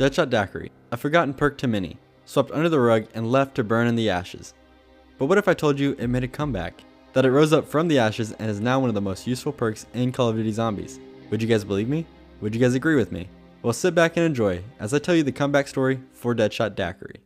Deadshot Daiquiri, a forgotten perk to many, swept under the rug and left to burn in the ashes. But what if I told you it made a comeback? That it rose up from the ashes and is now one of the most useful perks in Call of Duty Zombies? Would you guys believe me? Would you guys agree with me? Well, sit back and enjoy as I tell you the comeback story for Deadshot Daiquiri.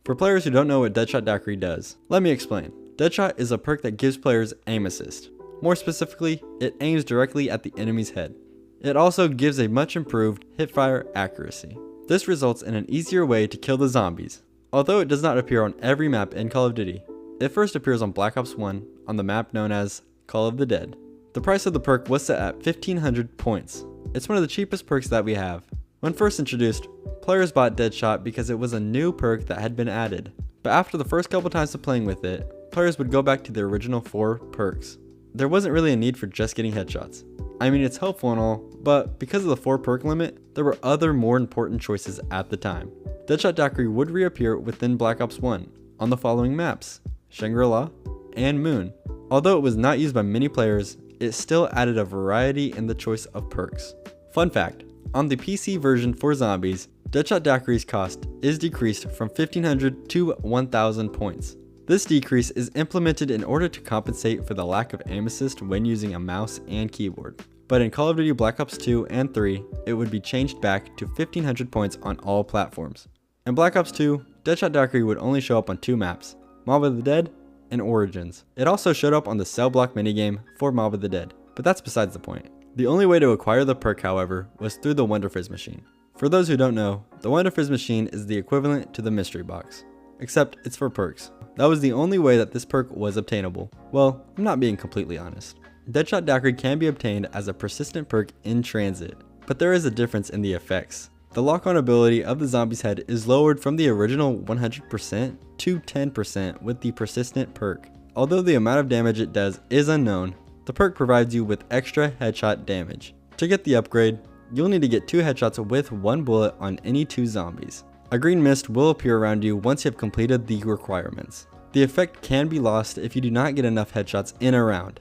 For players who don't know what Deadshot Daiquiri does, let me explain. Deadshot is a perk that gives players aim assist. More specifically, it aims directly at the enemy's head. It also gives a much improved hipfire accuracy. This results in an easier way to kill the zombies. Although it does not appear on every map in Call of Duty, it first appears on Black Ops 1 on the map known as Call of the Dead. The price of the perk was set at 1500 points. It's one of the cheapest perks that we have. When first introduced, players bought Deadshot because it was a new perk that had been added. But after the first couple times of playing with it, players would go back to the original 4 perks. There wasn't really a need for just getting headshots. I mean, it's helpful and all, but because of the 4 perk limit, there were other more important choices at the time. Deadshot Daiquiri would reappear within Black Ops 1 on the following maps: Shangri-La and Moon. Although it was not used by many players, it still added a variety in the choice of perks. Fun fact, on the PC version for zombies, Deadshot Daiquiri's cost is decreased from 1500 to 1000 points. This decrease is implemented in order to compensate for the lack of aim assist when using a mouse and keyboard. But in Call of Duty Black Ops 2 and 3, it would be changed back to 1500 points on all platforms. In Black Ops 2, Deadshot Daiquiri would only show up on 2 maps, Mob of the Dead and Origins. It also showed up on the cell block minigame for Mob of the Dead, but that's besides the point. The only way to acquire the perk, however, was through the Wonder Fizz machine. For those who don't know, the Wonder Fizz machine is the equivalent to the mystery box, except it's for perks. That was the only way that this perk was obtainable. Well, I'm not being completely honest. Deadshot Daiquiri can be obtained as a persistent perk in transit, but there is a difference in the effects. The lock-on ability of the zombie's head is lowered from the original 100% to 10% with the persistent perk. Although the amount of damage it does is unknown, the perk provides you with extra headshot damage. To get the upgrade, you'll need to get 2 headshots with 1 bullet on any 2 zombies. A green mist will appear around you once you have completed the requirements. The effect can be lost if you do not get enough headshots in a round.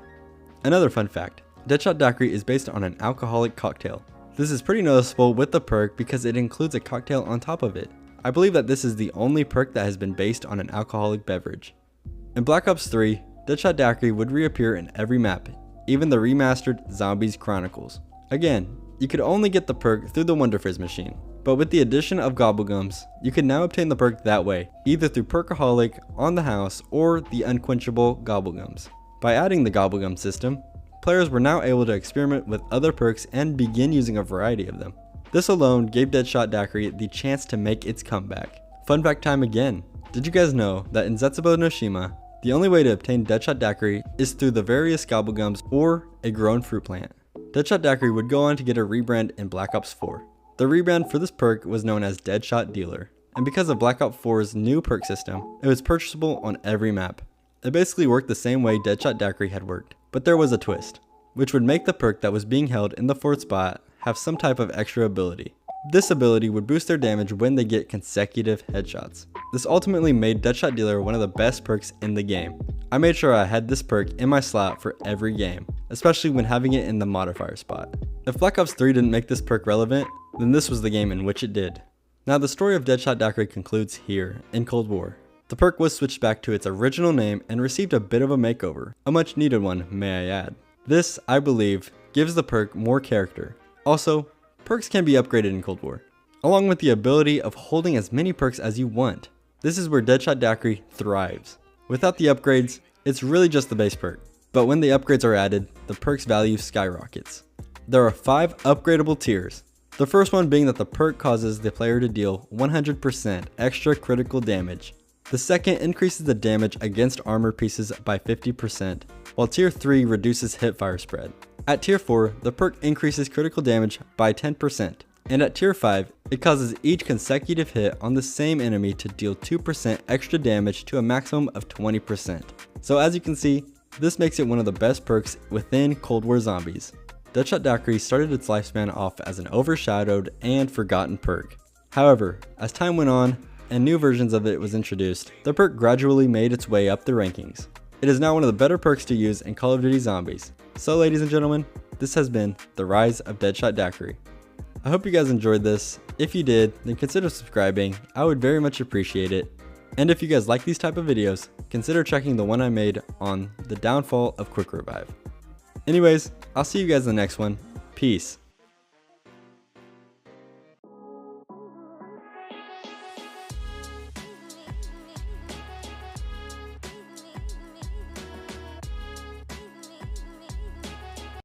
Another fun fact, Deadshot Daiquiri is based on an alcoholic cocktail. This is pretty noticeable with the perk because it includes a cocktail on top of it. I believe that this is the only perk that has been based on an alcoholic beverage. In Black Ops 3, Deadshot Daiquiri would reappear in every map, even the remastered Zombies Chronicles. Again, you could only get the perk through the Wonder Fizz machine, but with the addition of Gobblegums, you can now obtain the perk that way, either through Perkaholic, on the house, or the unquenchable Gobblegums. By adding the Gobblegum system, players were now able to experiment with other perks and begin using a variety of them. This alone gave Deadshot Daiquiri the chance to make its comeback. Fun fact time again. Did you guys know that in Zetsubo no Shima, the only way to obtain Deadshot Daiquiri is through the various Gobblegums or a grown fruit plant? Deadshot Daiquiri would go on to get a rebrand in Black Ops 4. The rebrand for this perk was known as Deadshot Dealer, and because of Black Ops 4's new perk system, it was purchasable on every map. It basically worked the same way Deadshot Daiquiri had worked, but there was a twist, which would make the perk that was being held in the 4th spot have some type of extra ability. This ability would boost their damage when they get consecutive headshots. This ultimately made Deadshot Dealer one of the best perks in the game. I made sure I had this perk in my slot for every game, especially when having it in the modifier spot. If Black Ops 3 didn't make this perk relevant, then this was the game in which it did. Now the story of Deadshot Daiquiri concludes here, in Cold War. The perk was switched back to its original name and received a bit of a makeover, a much needed one, may I add. This, I believe, gives the perk more character. Also, perks can be upgraded in Cold War, along with the ability of holding as many perks as you want. This is where Deadshot Daiquiri thrives. Without the upgrades, it's really just the base perk, but when the upgrades are added, the perk's value skyrockets. There are 5 upgradable tiers. The first one being that the perk causes the player to deal 100% extra critical damage. The second increases the damage against armor pieces by 50%, while tier 3 reduces hipfire spread. At tier 4, the perk increases critical damage by 10%, and at tier 5, it causes each consecutive hit on the same enemy to deal 2% extra damage to a maximum of 20%. So as you can see, this makes it one of the best perks within Cold War Zombies. Deadshot Daiquiri started its lifespan off as an overshadowed and forgotten perk. However, as time went on and new versions of it was introduced, the perk gradually made its way up the rankings. It is now one of the better perks to use in Call of Duty Zombies. So ladies and gentlemen, this has been the rise of Deadshot Daiquiri. I hope you guys enjoyed this. If you did, then consider subscribing. I would very much appreciate it. And if you guys like these type of videos, consider checking the one I made on the downfall of Quick Revive. Anyways, I'll see you guys in the next one. Peace.